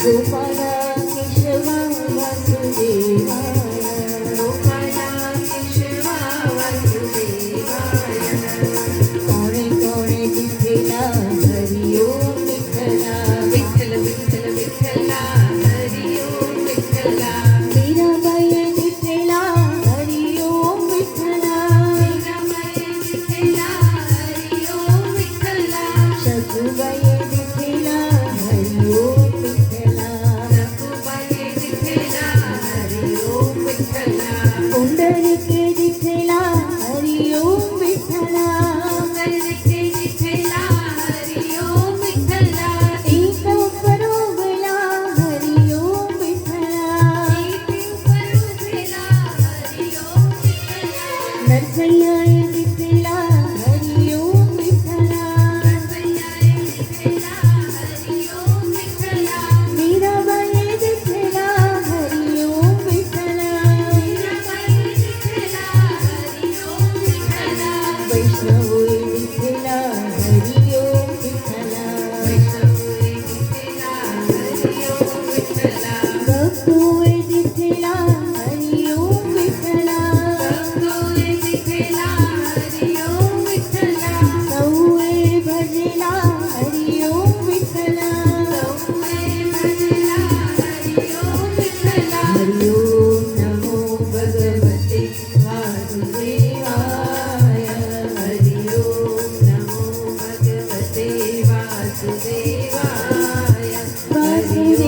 गोपाला केशवा वासुदेवाय गोपाला केशवा वासुदेवाय कोणे कोणे विठ्ठला हरि ओम विठ्ठला विठ्ठल विठ्ठल विठ्ठला हरि ओम विठ्ठला मीराबाई विठ्ठला हरि ओम विठ्ठला मीराबाई विठ्ठला हरि ओम विठ्ठला सखुबाई विठ्ठला हरि ओम विठ्ठला सखुबाई विठ्ठला हरि ओम विठ्ठला पुंडलिके विठ्ठला हरि ओम विठ्ठला पुंडलिके विठ्ठला हरि ओम विठ्ठला एक परोगला हरि ओम विठ्ठला एक परोगला हरि ओम विठ्ठला नरसय्या विठ्ठला हरि ओम विठ्ठला नरसय्या विठ्ठला हरि ओम विठ्ठला मीराबाई विठ्ठला हरि ओम विठ्ठला मीराबाई विठ्ठला हरि ओम विठ्ठला वैष्णवी विठ्ठला हरि ओम विठ्ठला वैष्णवी विठ्ठला हरि ओम विठ्ठला भक्तोय विठ्ठला हरि ओम विठ्ठला भक्तोय विठ्ठला हरि ओम विठ्ठला सौवे भजला हरि ओम विठ्ठला सौवे भजला हरि ओम विठ्ठला हरि ओम नमो भगवते वासुदेवाय हरि ओम नमो भगवते वासुदेवाय हरि